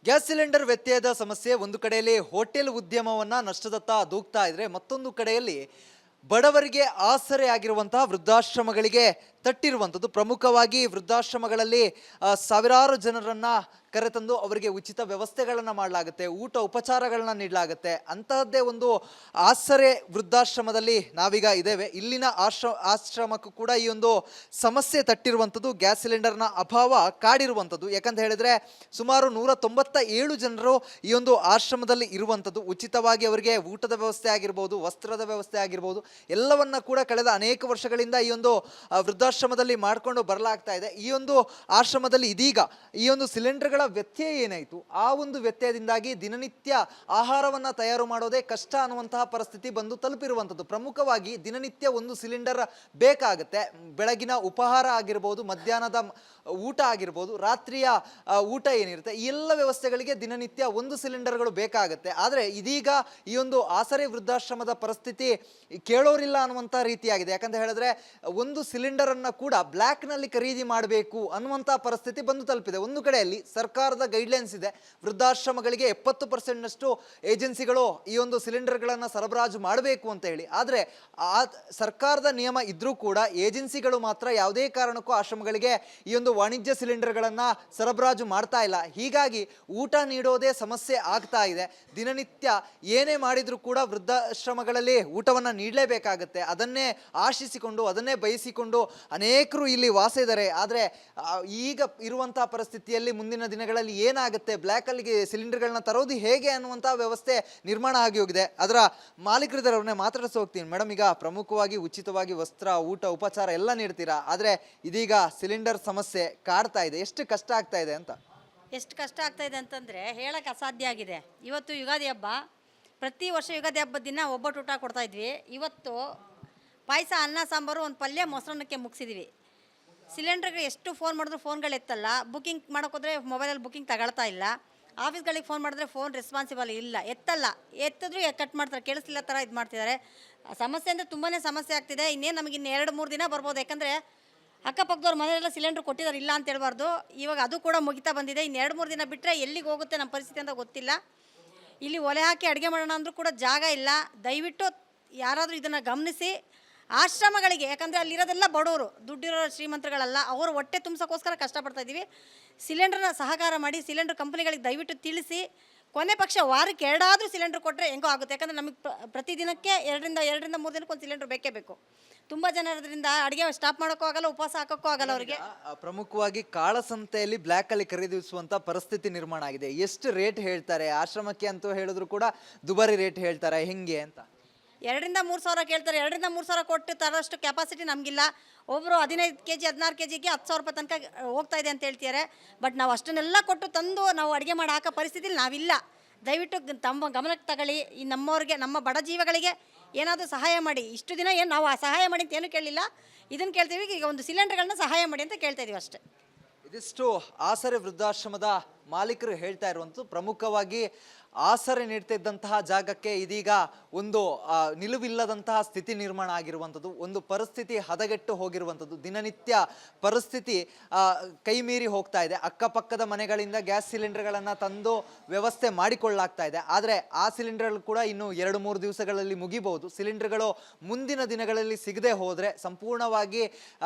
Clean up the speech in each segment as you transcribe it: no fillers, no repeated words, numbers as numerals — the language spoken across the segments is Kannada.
ಗ್ಯಾಸ್ ಸಿಲಿಂಡರ್ ವ್ಯತ್ಯಯದ ಸಮಸ್ಯೆ ಒಂದು ಕಡೆಯಲ್ಲಿ ಹೋಟೆಲ್ ಉದ್ಯಮವನ್ನ ನಷ್ಟದತ್ತ ದೂಗ್ತಾ ಇದ್ರೆ, ಮತ್ತೊಂದು ಕಡೆಯಲ್ಲಿ ಬಡವರಿಗೆ ಆಸರೆ ಆಗಿರುವಂತಹ ವೃದ್ಧಾಶ್ರಮಗಳಿಗೆ ತಟ್ಟಿರುವಂಥದ್ದು. ಪ್ರಮುಖವಾಗಿ ವೃದ್ಧಾಶ್ರಮಗಳಲ್ಲಿ ಸಾವಿರಾರು ಜನರನ್ನ ಕರೆತಂದು ಅವರಿಗೆ ಉಚಿತ ವ್ಯವಸ್ಥೆಗಳನ್ನು ಮಾಡಲಾಗುತ್ತೆ, ಊಟ ಉಪಚಾರಗಳನ್ನ ನೀಡಲಾಗುತ್ತೆ. ಅಂತಹದ್ದೇ ಒಂದು ಆಸರೆ ವೃದ್ಧಾಶ್ರಮದಲ್ಲಿ ನಾವೀಗ ಇದ್ದೇವೆ. ಇಲ್ಲಿನ ಆಶ್ರಮಕ್ಕೂ ಕೂಡ ಈ ಒಂದು ಸಮಸ್ಯೆ ತಟ್ಟಿರುವಂಥದ್ದು. ಗ್ಯಾಸ್ ಸಿಲಿಂಡರ್ನ ಅಭಾವ ಕಾಡಿರುವಂಥದ್ದು. ಯಾಕಂತ ಹೇಳಿದ್ರೆ ಸುಮಾರು 197 ಜನರು ಈ ಒಂದು ಆಶ್ರಮದಲ್ಲಿ ಇರುವಂಥದ್ದು. ಉಚಿತವಾಗಿ ಅವರಿಗೆ ಊಟದ ವ್ಯವಸ್ಥೆ ಆಗಿರ್ಬೋದು, ವಸ್ತ್ರದ ವ್ಯವಸ್ಥೆ ಆಗಿರ್ಬೋದು, ಎಲ್ಲವನ್ನ ಕೂಡ ಕಳೆದ ಅನೇಕ ವರ್ಷಗಳಿಂದ ಈ ಒಂದು ವೃದ್ಧಾಶ್ರಮದಲ್ಲಿ ಮಾಡಿಕೊಂಡು ಬರಲಾಗ್ತಾ ಇದೆ. ಈ ಒಂದು ಆಶ್ರಮದಲ್ಲಿ ಇದೀಗ ಈ ಒಂದು ಸಿಲಿಂಡರ್ಗಳ ವ್ಯತ್ಯಯ ಏನಾಯಿತು, ಆ ಒಂದು ವ್ಯತ್ಯಯದಿಂದಾಗಿ ದಿನನಿತ್ಯ ಆಹಾರವನ್ನು ತಯಾರು ಮಾಡೋದೇ ಕಷ್ಟ ಅನ್ನುವಂತಹ ಪರಿಸ್ಥಿತಿ ಬಂದು ತಲುಪಿರುವಂಥದ್ದು. ಪ್ರಮುಖವಾಗಿ ದಿನನಿತ್ಯ ಒಂದು ಸಿಲಿಂಡರ್ ಬೇಕಾಗುತ್ತೆ. ಬೆಳಗಿನ ಉಪಹಾರ ಆಗಿರ್ಬೋದು, ಮಧ್ಯಾಹ್ನದ ಊಟ ಆಗಿರ್ಬೋದು, ರಾತ್ರಿಯ ಊಟ ಏನಿರುತ್ತೆ, ಈ ಎಲ್ಲ ವ್ಯವಸ್ಥೆಗಳಿಗೆ ದಿನನಿತ್ಯ ಒಂದು ಸಿಲಿಂಡರ್ಗಳು ಬೇಕಾಗುತ್ತೆ. ಆದರೆ ಇದೀಗ ಈ ಒಂದು ಆಸರೆ ವೃದ್ಧಾಶ್ರಮದ ಪರಿಸ್ಥಿತಿ ಕೇಳೋರಿಲ್ಲ ಅನ್ನುವಂಥ ರೀತಿಯಾಗಿದೆ. ಯಾಕಂತ ಹೇಳಿದ್ರೆ ಒಂದು ಸಿಲಿಂಡರನ್ನು ಕೂಡ ಬ್ಲ್ಯಾಕ್ನಲ್ಲಿ ಖರೀದಿ ಮಾಡಬೇಕು ಅನ್ನುವಂಥ ಪರಿಸ್ಥಿತಿ ಬಂದು ತಲುಪಿದೆ. ಒಂದು ಕಡೆಯಲ್ಲಿ ಸರ್ಕಾರದ ಗೈಡ್ಲೈನ್ಸ್ ಇದೆ, ವೃದ್ಧಾಶ್ರಮಗಳಿಗೆ 70% ಏಜೆನ್ಸಿಗಳು ಈ ಒಂದು ಸಿಲಿಂಡರ್ಗಳನ್ನು ಸರಬರಾಜು ಮಾಡಬೇಕು ಅಂತ ಹೇಳಿ. ಆದರೆ ಆ ಸರ್ಕಾರದ ನಿಯಮ ಇದ್ರೂ ಕೂಡ ಏಜೆನ್ಸಿಗಳು ಮಾತ್ರ ಯಾವುದೇ ಕಾರಣಕ್ಕೂ ಆಶ್ರಮಗಳಿಗೆ ಈ ಒಂದು ವಾಣಿಜ್ಯ ಸಿಲಿಂಡರ್ಗಳನ್ನು ಸರಬರಾಜು ಮಾಡ್ತಾ ಇಲ್ಲ. ಹೀಗಾಗಿ ಊಟ ನೀಡೋದೇ ಸಮಸ್ಯೆ ಆಗ್ತಾ ಇದೆ. ದಿನನಿತ್ಯ ಏನೇ ಮಾಡಿದರೂ ಕೂಡ ವೃದ್ಧಾಶ್ರಮಗಳಲ್ಲಿ ಊಟವನ್ನು ನೀಡಲೇಬೇಕಾಗತ್ತೆ. ಅದನ್ನೇ ಆಶಿಸಿಕೊಂಡು, ಅದನ್ನೇ ಬಯಸಿಕೊಂಡು ಅನೇಕರು ಇಲ್ಲಿ ವಾಸ ಇದ್ದಾರೆ. ಆದರೆ ಈಗ ಇರುವಂತಹ ಪರಿಸ್ಥಿತಿಯಲ್ಲಿ ಮುಂದಿನ ದಿನಗಳಲ್ಲಿ ಏನಾಗುತ್ತೆ, ಬ್ಲ್ಯಾಕಲ್ಲಿಗೆ ಸಿಲಿಂಡರ್ಗಳನ್ನ ತರೋದು ಹೇಗೆ ಅನ್ನುವಂಥ ವ್ಯವಸ್ಥೆ ನಿರ್ಮಾಣ ಆಗಿ ಹೋಗಿದೆ. ಅದರ ಮಾಲೀಕರಿದ್ದಾರೆ, ಅವ್ರನ್ನೇ ಮಾತಾಡಿಸಿ ಹೋಗ್ತೀನಿ. ಮೇಡಮ್, ಈಗ ಪ್ರಮುಖವಾಗಿ ಉಚಿತವಾಗಿ ವಸ್ತ್ರ, ಊಟ, ಉಪಚಾರ ಎಲ್ಲ ನೀಡ್ತೀರಾ. ಆದರೆ ಇದೀಗ ಸಿಲಿಂಡರ್ ಸಮಸ್ಯೆ ಕಾಡ್ತಾ ಇದೆ. ಎಷ್ಟು ಕಷ್ಟ ಆಗ್ತಾ ಇದೆ ಅಂತ? ಎಷ್ಟು ಕಷ್ಟ ಆಗ್ತಾ ಇದೆ ಅಂತಂದರೆ ಹೇಳಕ್ಕೆ ಅಸಾಧ್ಯ ಆಗಿದೆ. ಇವತ್ತು ಯುಗಾದಿ ಹಬ್ಬ, ಪ್ರತಿ ವರ್ಷ ಯುಗಾದಿ ಹಬ್ಬದ ದಿನ ಒಬ್ಬಟ್ಟು ಊಟ ಕೊಡ್ತಾಯಿದ್ವಿ. ಇವತ್ತು ಪಾಯಸ, ಅನ್ನ, ಸಾಂಬಾರು, ಒಂದು ಪಲ್ಯ, ಮೊಸರನ್ನಕ್ಕೆ ಮುಗಿಸಿದ್ವಿ. ಸಿಲಿಂಡರ್ಗೆ ಎಷ್ಟು ಫೋನ್ ಮಾಡಿದ್ರು ಫೋನ್ಗಳು ಎತ್ತಲ್ಲ. ಬುಕ್ಕಿಂಗ್ ಮಾಡೋಕ್ಕೋದ್ರೆ ಮೊಬೈಲಲ್ಲಿ ಬುಕ್ಕಿಂಗ್ ತಗೊಳ್ತಾ ಇಲ್ಲ. ಆಫೀಸ್ಗಳಿಗೆ ಫೋನ್ ಮಾಡಿದ್ರೆ ಫೋನ್ ರೆಸ್ಪಾನ್ಸಿಬಲ್ ಇಲ್ಲ, ಎತ್ತಲ್ಲ. ಎತ್ತಿದ್ರು ಕಟ್ ಮಾಡ್ತಾರೆ, ಕೇಳಿಸ್ಲಿಲ್ಲ ಥರ ಇದು ಮಾಡ್ತಿದ್ದಾರೆ. ಸಮಸ್ಯೆ ಅಂದರೆ ತುಂಬಾ ಸಮಸ್ಯೆ ಆಗ್ತಿದೆ. ಇನ್ನೇನು ನಮಗೆ ಇನ್ನು 2-3 ದಿನ ಬರ್ಬೋದು. ಯಾಕಂದರೆ ಅಕ್ಕಪಕ್ಕದವ್ರು ಮನೆಯೆಲ್ಲ ಸಿಲಿಂಡ್ರ್ ಕೊಟ್ಟಿದ್ದಾರೆ, ಇಲ್ಲ ಅಂತ ಹೇಳ್ಬಾರ್ದು. ಇವಾಗ ಅದು ಕೂಡ ಮುಗಿತಾ ಬಂದಿದೆ. ಇನ್ನು 2-3 ದಿನ ಬಿಟ್ಟರೆ ಎಲ್ಲಿಗೆ ಹೋಗುತ್ತೆ ನಮ್ಮ ಪರಿಸ್ಥಿತಿ ಅಂತ ಗೊತ್ತಿಲ್ಲ. ಇಲ್ಲಿ ಒಲೆ ಹಾಕಿ ಅಡುಗೆ ಮಾಡೋಣ ಅಂದರೂ ಕೂಡ ಜಾಗ ಇಲ್ಲ. ದಯವಿಟ್ಟು ಯಾರಾದರೂ ಇದನ್ನು ಗಮನಿಸಿ ಆಶ್ರಮಗಳಿಗೆ, ಯಾಕಂದರೆ ಅಲ್ಲಿರೋದೆಲ್ಲ ಬಡವರು, ದುಡ್ಡಿರೋ ಶ್ರೀಮಂತರುಗಳಲ್ಲ, ಅವರು ಹೊಟ್ಟೆ ತುಂಬಿಸೋಕ್ಕೋಸ್ಕರ ಕಷ್ಟಪಡ್ತಾಯಿದ್ದೀವಿ. ಸಿಲಿಂಡ್ರನ್ನ ಸಹಕಾರ ಮಾಡಿ ಸಿಲಿಂಡ್ರ್ ಕಂಪ್ನಿಗಳಿಗೆ ದಯವಿಟ್ಟು ತಿಳಿಸಿ, ಕೊನೆ ಪಕ್ಷ ವಾರಕ್ಕೆ 2 ಆದರೂ ಸಿಲಿಂಡ್ರ್ ಕೊಟ್ಟರೆ ಹೆಂಗೋ ಆಗುತ್ತೆ. ಯಾಕಂದರೆ ನಮಗೆ ಪ್ರತಿದಿನಕ್ಕೆ 2-3 ದಿನಕ್ಕೆ ಒಂದು ಸಿಲಿಂಡ್ರ್ ಬೇಕೇ ಬೇಕು. ತುಂಬ ಜನ ಇರೋದ್ರಿಂದ ಅಡುಗೆ ಸ್ಟಾಪ್ ಮಾಡೋಕ್ಕೂ ಆಗಲ್ಲ, ಉಪವಾಸ ಹಾಕೋಕ್ಕೂ ಆಗಲ್ಲ ಅವರಿಗೆ. ಪ್ರಮುಖವಾಗಿ ಕಾಳಸಂತೆಯಲ್ಲಿ ಬ್ಲ್ಯಾಕಲ್ಲಿ ಖರೀದಿಸುವಂಥ ಪರಿಸ್ಥಿತಿ ನಿರ್ಮಾಣ ಆಗಿದೆ. ಎಷ್ಟು ರೇಟ್ ಹೇಳ್ತಾರೆ ಆಶ್ರಮಕ್ಕೆ ಅಂತ ಹೇಳಿದ್ರು ಕೂಡ ದುಬಾರಿ ರೇಟ್ ಹೇಳ್ತಾರೆ, ಹೆಂಗೆ ಅಂತ? 2-3 ಸಾವಿರ ಕೇಳ್ತಾರೆ. 2-3 ಸಾವಿರ ಕೊಟ್ಟು ತರೋಷ್ಟು ಕೆಪಾಸಿಟಿ ನಮಗಿಲ್ಲ. ಒಬ್ಬರು 15 kg 16 kgಗೆ 10,000 ರೂಪಾಯಿ ತನಕ ಹೋಗ್ತಾ ಇದೆ ಅಂತ ಹೇಳ್ತಿದ್ದಾರೆ. ಬಟ್ ನಾವು ಅಷ್ಟನ್ನೆಲ್ಲ ಕೊಟ್ಟು ತಂದು ನಾವು ಅಡುಗೆ ಮಾಡಿ ಹಾಕೋ ಪರಿಸ್ಥಿತಿಲಿ ನಾವಿಲ್ಲ. ದಯವಿಟ್ಟು ತಮ್ಮ ಗಮನಕ್ಕೆ ತಗೊಳ್ಳಿ. ಈ ನಮ್ಮವ್ರಿಗೆ, ನಮ್ಮ ಬಡ ಜೀವಗಳಿಗೆ ಏನಾದರೂ ಸಹಾಯ ಮಾಡಿ. ಇಷ್ಟು ದಿನ ಏನು ನಾವು ಸಹಾಯ ಮಾಡಿ ಅಂತ ಏನೂ ಕೇಳಲಿಲ್ಲ, ಇದನ್ನು ಕೇಳ್ತೀವಿ. ಈಗ ಒಂದು ಸಿಲಿಂಡರ್ಗಳನ್ನ ಸಹಾಯ ಮಾಡಿ ಅಂತ ಕೇಳ್ತಾ ಇದೀವಿ ಅಷ್ಟೇ. ಇದಿಷ್ಟು ಆಸರೆ ವೃದ್ಧಾಶ್ರಮದ ಮಾಲೀಕರು ಹೇಳ್ತಾ ಇರುವಂಥದ್ದು. ಪ್ರಮುಖವಾಗಿ ಆಸರೆ ನೀಡ್ತಿದ್ದಂತಹ ಜಾಗಕ್ಕೆ ಇದೀಗ ಒಂದು ನಿಲುವಿಲ್ಲದಂತಹ ಸ್ಥಿತಿ ನಿರ್ಮಾಣ ಆಗಿರುವಂಥದ್ದು. ಒಂದು ಪರಿಸ್ಥಿತಿ ಹದಗೆಟ್ಟು ಹೋಗಿರುವಂಥದ್ದು. ದಿನನಿತ್ಯ ಪರಿಸ್ಥಿತಿ ಕೈ ಮೀರಿ ಹೋಗ್ತಾ ಇದೆ. ಅಕ್ಕಪಕ್ಕದ ಮನೆಗಳಿಂದ ಗ್ಯಾಸ್ ಸಿಲಿಂಡರ್ಗಳನ್ನು ತಂದು ವ್ಯವಸ್ಥೆ ಮಾಡಿಕೊಳ್ಳಲಾಗ್ತಾ ಇದೆ. ಆದರೆ ಆ ಸಿಲಿಂಡರ್ಗಳು ಕೂಡ ಇನ್ನು 2-3 ದಿವಸಗಳಲ್ಲಿ ಮುಗಿಬಹುದು. ಸಿಲಿಂಡರ್ಗಳು ಮುಂದಿನ ದಿನಗಳಲ್ಲಿ ಸಿಗದೆ ಹೋದರೆ ಸಂಪೂರ್ಣವಾಗಿ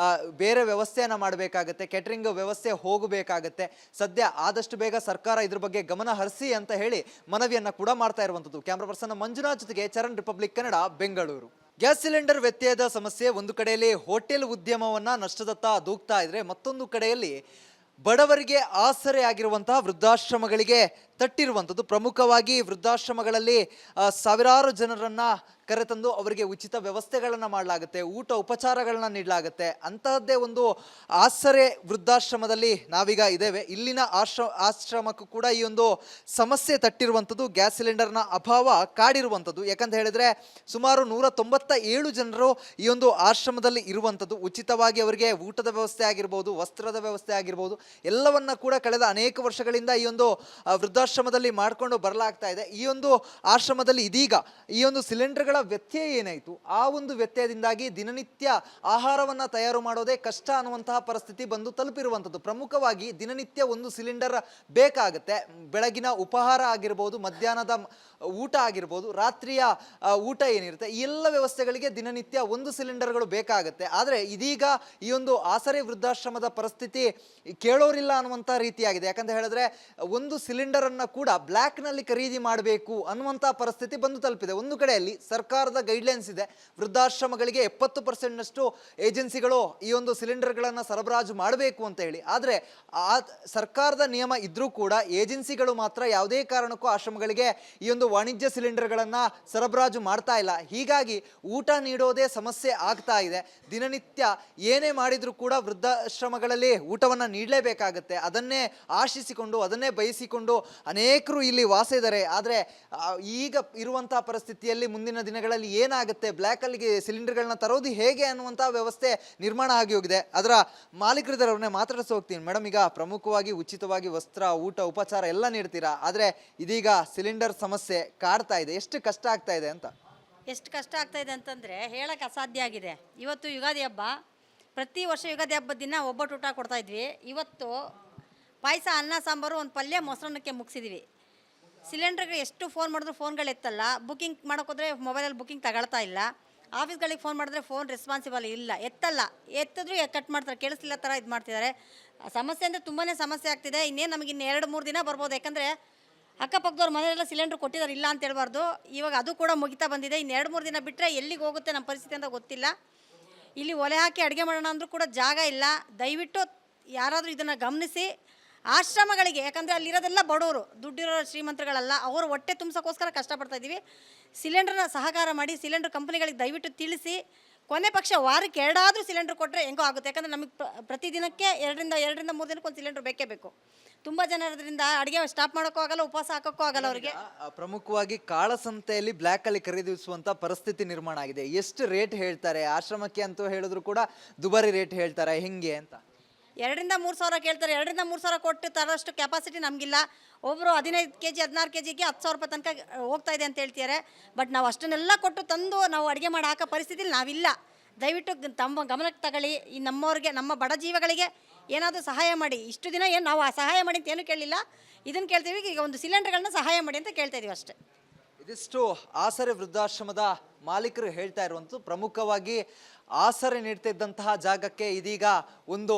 ಬೇರೆ ವ್ಯವಸ್ಥೆಯನ್ನು ಮಾಡಬೇಕಾಗತ್ತೆ, ಕ್ಯಾಟ್ರಿಂಗ್ ವ್ಯವಸ್ಥೆ ಹೋಗಬೇಕಾಗತ್ತೆ. ಸದ್ಯ ಆದಷ್ಟು ಬೇಗ ಸರ್ಕಾರ ಇದ್ರ ಬಗ್ಗೆ ಗಮನ ಹರಿಸಿ ಅಂತ ಹೇಳಿ ಮನವಿಯನ್ನ ಕೂಡ ಮಾಡ್ತಾ ಇರುವಂಥದ್ದು. ಕ್ಯಾಮ್ರಾ ಪರ್ಸನ್ ಮಂಜುನಾಥ್ ಜೊತೆಗೆ Charan, Republic Kannada, Bengaluru. Gas cylinder ವ್ಯತ್ಯಯದ ಸಮಸ್ಯೆ ಒಂದು ಕಡೆಯಲ್ಲಿ ಹೋಟೆಲ್ ಉದ್ಯಮವನ್ನ ನಷ್ಟದತ್ತ ದೂಗ್ತಾ ಇದ್ರೆ, ಮತ್ತೊಂದು ಕಡೆಯಲ್ಲಿ ಬಡವರಿಗೆ ಆಸರೆ ಆಗಿರುವಂತಹ ವೃದ್ಧಾಶ್ರಮಗಳಿಗೆ ತಟ್ಟಿರುವಂಥದ್ದು. ಪ್ರಮುಖವಾಗಿ ವೃದ್ಧಾಶ್ರಮಗಳಲ್ಲಿ ಸಾವಿರಾರು ಜನರನ್ನ ಕರೆತಂದು ಅವರಿಗೆ ಉಚಿತ ವ್ಯವಸ್ಥೆಗಳನ್ನು ಮಾಡಲಾಗುತ್ತೆ, ಊಟ ಉಪಚಾರಗಳನ್ನ ನೀಡಲಾಗುತ್ತೆ. ಅಂತಹದ್ದೇ ಒಂದು ಆಸರೆ ವೃದ್ಧಾಶ್ರಮದಲ್ಲಿ ನಾವೀಗ ಇದ್ದೇವೆ. ಇಲ್ಲಿನ ಆಶ್ರಮಕ್ಕೂ ಕೂಡ ಈ ಒಂದು ಸಮಸ್ಯೆ ತಟ್ಟಿರುವಂಥದ್ದು. ಗ್ಯಾಸ್ ಸಿಲಿಂಡರ್ನ ಅಭಾವ ಕಾಡಿರುವಂಥದ್ದು. ಯಾಕಂತ ಹೇಳಿದ್ರೆ ಸುಮಾರು 197 ಜನರು ಈ ಒಂದು ಆಶ್ರಮದಲ್ಲಿ ಇರುವಂಥದ್ದು. ಉಚಿತವಾಗಿ ಅವರಿಗೆ ಊಟದ ವ್ಯವಸ್ಥೆ ಆಗಿರ್ಬೋದು, ವಸ್ತ್ರದ ವ್ಯವಸ್ಥೆ ಆಗಿರ್ಬೋದು, ಎಲ್ಲವನ್ನ ಕೂಡ ಕಳೆದ ಅನೇಕ ವರ್ಷಗಳಿಂದ ಈ ಒಂದು ವೃದ್ಧಾಶ್ರಮದಲ್ಲಿ ಮಾಡಿಕೊಂಡು ಬರಲಾಗ್ತಾ ಇದೆ. ಈ ಒಂದು ಆಶ್ರಮದಲ್ಲಿ ಇದೀಗ ಈ ಒಂದು ಸಿಲಿಂಡರ್ಗಳ ವ್ಯತ್ಯಯ ಏನಾಯಿತು, ಆ ಒಂದು ವ್ಯತ್ಯಯದಿಂದಾಗಿ ದಿನನಿತ್ಯ ಆಹಾರವನ್ನು ತಯಾರು ಮಾಡೋದೇ ಕಷ್ಟ ಅನ್ನುವಂತಹ ಪರಿಸ್ಥಿತಿ ಬಂದು ತಲುಪಿರುವಂಥದ್ದು. ಪ್ರಮುಖವಾಗಿ ದಿನನಿತ್ಯ ಒಂದು ಸಿಲಿಂಡರ್ ಬೇಕಾಗುತ್ತೆ. ಬೆಳಗಿನ ಉಪಹಾರ ಆಗಿರ್ಬೋದು, ಮಧ್ಯಾಹ್ನದ ಊಟ ಆಗಿರ್ಬೋದು, ರಾತ್ರಿಯ ಊಟ ಏನಿರುತ್ತೆ, ಈ ಎಲ್ಲ ವ್ಯವಸ್ಥೆಗಳಿಗೆ ದಿನನಿತ್ಯ ಒಂದು ಸಿಲಿಂಡರ್ಗಳು ಬೇಕಾಗುತ್ತೆ. ಆದರೆ ಇದೀಗ ಈ ಒಂದು ಆಸರೆ ವೃದ್ಧಾಶ್ರಮದ ಪರಿಸ್ಥಿತಿ ಕೇಳೋರಿಲ್ಲ ಅನ್ನುವಂಥ ರೀತಿಯಾಗಿದೆ. ಯಾಕಂತ ಹೇಳಿದ್ರೆ ಒಂದು ಸಿಲಿಂಡರನ್ನು ಕೂಡ ಬ್ಲ್ಯಾಕ್ನಲ್ಲಿ ಖರೀದಿ ಮಾಡಬೇಕು ಅನ್ನುವಂಥ ಪರಿಸ್ಥಿತಿ ಬಂದು ತಲುಪಿದೆ. ಒಂದು ಕಡೆಯಲ್ಲಿ ಸರ್ಕಾರದ ಗೈಡ್ಲೈನ್ಸ್ ಇದೆ, ವೃದ್ಧಾಶ್ರಮಗಳಿಗೆ 70%ನಷ್ಟು ಏಜೆನ್ಸಿಗಳು ಈ ಒಂದು ಸಿಲಿಂಡರ್ಗಳನ್ನು ಸರಬರಾಜು ಮಾಡಬೇಕು ಅಂತ ಹೇಳಿ. ಆದರೆ ಆ ಸರ್ಕಾರದ ನಿಯಮ ಇದ್ರೂ ಕೂಡ ಏಜೆನ್ಸಿಗಳು ಮಾತ್ರ ಯಾವುದೇ ಕಾರಣಕ್ಕೂ ಆಶ್ರಮಗಳಿಗೆ ಈ ಒಂದು ವಾಣಿಜ್ಯ ಸಿಲಿಂಡರ್ಗಳನ್ನು ಸರಬರಾಜು ಮಾಡ್ತಾ ಇಲ್ಲ. ಹೀಗಾಗಿ ಊಟ ನೀಡೋದೇ ಸಮಸ್ಯೆ ಆಗ್ತಾ ಇದೆ. ದಿನನಿತ್ಯ ಏನೇ ಮಾಡಿದರೂ ಕೂಡ ವೃದ್ಧಾಶ್ರಮಗಳಲ್ಲಿ ಊಟವನ್ನು ನೀಡಲೇಬೇಕಾಗತ್ತೆ. ಅದನ್ನೇ ಆಶಿಸಿಕೊಂಡು, ಅದನ್ನೇ ಬಯಸಿಕೊಂಡು ಅನೇಕರು ಇಲ್ಲಿ ವಾಸ ಇದ್ದಾರೆ. ಆದರೆ ಈಗ ಇರುವಂಥ ಪರಿಸ್ಥಿತಿಯಲ್ಲಿ ಮುಂದಿನ ದಿನಗಳಲ್ಲಿ ಏನಾಗುತ್ತೆ, ಬ್ಲ್ಯಾಕಲ್ಲಿಗೆ ಸಿಲಿಂಡರ್ಗಳನ್ನ ತರೋದು ಹೇಗೆ ಅನ್ನುವಂಥ ವ್ಯವಸ್ಥೆ ನಿರ್ಮಾಣ ಆಗಿ ಹೋಗಿದೆ. ಅದರ ಮಾಲೀಕರಿದ್ದಾರೆ, ಅವ್ರನ್ನೇ ಮಾತಾಡಿಸಿ ಹೋಗ್ತೀನಿ. ಮೇಡಮ್, ಈಗ ಪ್ರಮುಖವಾಗಿ ಉಚಿತವಾಗಿ ವಸ್ತ್ರ, ಊಟ, ಉಪಚಾರ ಎಲ್ಲ ನೀಡ್ತೀರಾ. ಆದರೆ ಇದೀಗ ಸಿಲಿಂಡರ್ ಸಮಸ್ಯೆ ಕಾಡ್ತಾ ಇದೆ. ಎಷ್ಟು ಕಷ್ಟ ಆಗ್ತಾ ಇದೆ ಅಂತ? ಎಷ್ಟು ಕಷ್ಟ ಆಗ್ತಾ ಇದೆ ಅಂತಂದರೆ ಹೇಳಕ್ಕೆ ಅಸಾಧ್ಯ ಆಗಿದೆ. ಇವತ್ತು ಯುಗಾದಿ ಹಬ್ಬ, ಪ್ರತಿ ವರ್ಷ ಯುಗಾದಿ ಹಬ್ಬದ ದಿನ ಒಬ್ಬಟ್ಟು ಊಟ ಕೊಡ್ತಾಯಿದ್ವಿ. ಇವತ್ತು ಪಾಯಸ, ಅನ್ನ, ಸಾಂಬಾರು, ಒಂದು ಪಲ್ಯ, ಮೊಸರನ್ನಕ್ಕೆ ಮುಗಿಸಿದ್ವಿ. ಸಿಲಿಂಡರ್ಗೆ ಎಷ್ಟು ಫೋನ್ ಮಾಡಿದ್ರು ಫೋನ್ಗಳು ಎತ್ತಲ್ಲ. ಬುಕ್ಕಿಂಗ್ ಮಾಡೋಕ್ಕೋದ್ರೆ ಮೊಬೈಲಲ್ಲಿ ಬುಕ್ಕಿಂಗ್ ತಗೊಳ್ತಾ ಇಲ್ಲ. ಆಫೀಸ್ಗಳಿಗೆ ಫೋನ್ ಮಾಡಿದ್ರೆ ಫೋನ್ ರೆಸ್ಪಾನ್ಸಿಬಲ್ ಇಲ್ಲ, ಎತ್ತಲ್ಲ. ಎತ್ತಿದ್ರು ಕಟ್ ಮಾಡ್ತಾರೆ, ಕೇಳಿಸ್ಲಿಲ್ಲ ಥರ ಇದು ಮಾಡ್ತಿದ್ದಾರೆ. ಸಮಸ್ಯೆ ಅಂದರೆ ತುಂಬಾ ಸಮಸ್ಯೆ ಆಗ್ತಿದೆ. ಇನ್ನೇನು ನಮಗೆ ಇನ್ನು 2-3 ದಿನ ಬರ್ಬೋದು. ಯಾಕಂದರೆ ಅಕ್ಕಪಕ್ಕದವ್ರ ಮನೆಯೆಲ್ಲ ಸಿಲಿಂಡ್ರ್ ಕೊಟ್ಟಿದ್ದಾರೆ, ಇಲ್ಲ ಅಂತ ಹೇಳ್ಬಾರ್ದು. ಇವಾಗ ಅದು ಕೂಡ ಮುಗಿತಾ ಬಂದಿದೆ. ಇನ್ನು 2-3 ದಿನ ಬಿಟ್ಟರೆ ಎಲ್ಲಿಗೆ ಹೋಗುತ್ತೆ ನಮ್ಮ ಪರಿಸ್ಥಿತಿ ಅಂತ ಗೊತ್ತಿಲ್ಲ. ಇಲ್ಲಿ ಒಲೆ ಹಾಕಿ ಅಡುಗೆ ಮಾಡೋಣ ಅಂದರೂ ಕೂಡ ಜಾಗ ಇಲ್ಲ. ದಯವಿಟ್ಟು ಯಾರಾದರೂ ಇದನ್ನು ಗಮನಿಸಿ ಆಶ್ರಮಗಳಿಗೆ, ಯಾಕಂದರೆ ಅಲ್ಲಿರೋದೆಲ್ಲ ಬಡವರು, ದುಡ್ಡಿರೋ ಶ್ರೀಮಂತರುಗಳಲ್ಲ, ಅವರು ಹೊಟ್ಟೆ ತುಂಬಿಸೋಕ್ಕೋಸ್ಕರ ಕಷ್ಟಪಡ್ತಾಯಿದ್ದೀವಿ. ಸಿಲಿಂಡ್ರನ್ನ ಸಹಕಾರ ಮಾಡಿ, ಸಿಲಿಂಡ್ರ್ ಕಂಪ್ನಿಗಳಿಗೆ ದಯವಿಟ್ಟು ತಿಳಿಸಿ, ಕೊನೆ ಪಕ್ಷ ವಾರಕ್ಕೆ 2 ಆದರೂ ಸಿಲಿಂಡ್ರ್ ಕೊಟ್ಟರೆ ಹೆಂಗೋ ಆಗುತ್ತೆ. ಯಾಕಂದರೆ ನಮಗೆ ಪ್ರತಿದಿನಕ್ಕೆ 2-3 ದಿನಕ್ಕೆ ಒಂದು ಸಿಲಿಂಡ್ರ್ ಬೇಕೇ ಬೇಕು. ತುಂಬ ಜನ ಇರೋದ್ರಿಂದ ಅಡುಗೆ ಸ್ಟಾಪ್ ಮಾಡೋಕ್ಕೂ ಆಗಲ್ಲ, ಉಪವಾಸ ಹಾಕೋಕ್ಕೂ ಆಗಲ್ಲ ಅವರಿಗೆ. ಪ್ರಮುಖವಾಗಿ ಕಾಳಸಂತೆಯಲ್ಲಿ ಬ್ಲ್ಯಾಕಲ್ಲಿ ಖರೀದಿಸುವಂಥ ಪರಿಸ್ಥಿತಿ ನಿರ್ಮಾಣ ಆಗಿದೆ. ಎಷ್ಟು ರೇಟ್ ಹೇಳ್ತಾರೆ ಆಶ್ರಮಕ್ಕೆ ಅಂತ ಹೇಳಿದ್ರು ಕೂಡ ದುಬಾರಿ ರೇಟ್ ಹೇಳ್ತಾರೆ, ಹೆಂಗೆ ಅಂತ? 2-3 ಸಾವಿರ ಕೇಳ್ತಾರೆ. 2-3 ಸಾವಿರ ಕೊಟ್ಟು ತರೋಷ್ಟು ಕೆಪಾಸಿಟಿ ನಮಗಿಲ್ಲ. ಒಬ್ಬರು 15 kg 16 kgಗೆ 10,000 ರೂಪಾಯಿ ತನಕ ಹೋಗ್ತಾ ಇದೆ ಅಂತ ಹೇಳ್ತಿದ್ದಾರೆ. ಬಟ್ ನಾವು ಅಷ್ಟನ್ನೆಲ್ಲ ಕೊಟ್ಟು ತಂದು ನಾವು ಅಡುಗೆ ಮಾಡಿ ಹಾಕೋ ಪರಿಸ್ಥಿತಿಲಿ ನಾವಿಲ್ಲ. ದಯವಿಟ್ಟು ತಮ್ಮ ಗಮನಕ್ಕೆ ತಗೊಳ್ಳಿ. ಈ ನಮ್ಮವ್ರಿಗೆ, ನಮ್ಮ ಬಡ ಜೀವಗಳಿಗೆ ಏನಾದರೂ ಸಹಾಯ ಮಾಡಿ. ಇಷ್ಟು ದಿನ ಏನು ನಾವು ಆ ಸಹಾಯ ಮಾಡಿ ಅಂತ ಏನೂ ಕೇಳಲಿಲ್ಲ, ಇದನ್ನು ಕೇಳ್ತೀವಿ. ಈಗ ಒಂದು ಸಿಲಿಂಡರ್ಗಳನ್ನ ಸಹಾಯ ಮಾಡಿ ಅಂತ ಕೇಳ್ತಾ ಇದೀವಿ ಅಷ್ಟೇ. ಇದಿಷ್ಟು ಆಸರೆ ವೃದ್ಧಾಶ್ರಮದ ಮಾಲೀಕರು ಹೇಳ್ತಾ ಇರುವಂಥದ್ದು. ಪ್ರಮುಖವಾಗಿ ಆಸರೆ ನೀಡ್ತಿದ್ದಂತಹ ಜಾಗಕ್ಕೆ ಇದೀಗ ಒಂದು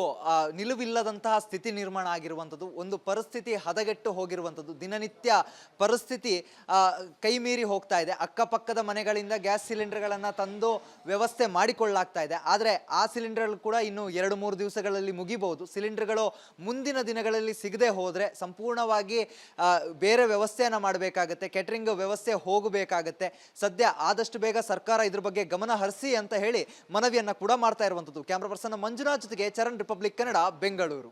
ನಿಲುವಿಲ್ಲದಂತಹ ಸ್ಥಿತಿ ನಿರ್ಮಾಣ ಆಗಿರುವಂಥದ್ದು. ಒಂದು ಪರಿಸ್ಥಿತಿ ಹದಗೆಟ್ಟು ಹೋಗಿರುವಂಥದ್ದು. ದಿನನಿತ್ಯ ಪರಿಸ್ಥಿತಿ ಕೈ ಮೀರಿ ಹೋಗ್ತಾ ಇದೆ. ಅಕ್ಕಪಕ್ಕದ ಮನೆಗಳಿಂದ ಗ್ಯಾಸ್ ಸಿಲಿಂಡರ್ಗಳನ್ನು ತಂದು ವ್ಯವಸ್ಥೆ ಮಾಡಿಕೊಳ್ಳಲಾಗ್ತಾ ಇದೆ. ಆದರೆ ಆ ಸಿಲಿಂಡರ್ಗಳು ಕೂಡ ಇನ್ನು 2-3 ದಿವಸಗಳಲ್ಲಿ ಮುಗಿಬಹುದು. ಸಿಲಿಂಡರ್ಗಳು ಮುಂದಿನ ದಿನಗಳಲ್ಲಿ ಸಿಗದೆ ಹೋದರೆ ಸಂಪೂರ್ಣವಾಗಿ ಬೇರೆ ವ್ಯವಸ್ಥೆಯನ್ನು ಮಾಡಬೇಕಾಗತ್ತೆ, ಕ್ಯಾಟ್ರಿಂಗ್ ವ್ಯವಸ್ಥೆ ಹೋಗಬೇಕಾಗತ್ತೆ. ಸದ್ಯ ಆದಷ್ಟು ಬೇಗ ಸರ್ಕಾರ ಇದ್ರ ಬಗ್ಗೆ ಗಮನ ಹರಿಸಿ ಅಂತ ಹೇಳಿ ಮನವಿಯನ್ನ ಕೂಡ ಮಾಡ್ತಾ ಇರುವಂಥದ್ದು. ಕ್ಯಾಮ್ರಾ ಪರ್ಸನ್ ಮಂಜುನಾಥ್ ಜೊತೆಗೆ ಚರಣ್, ರಿಪಬ್ಲಿಕ್ ಕನ್ನಡ, ಬೆಂಗಳೂರು.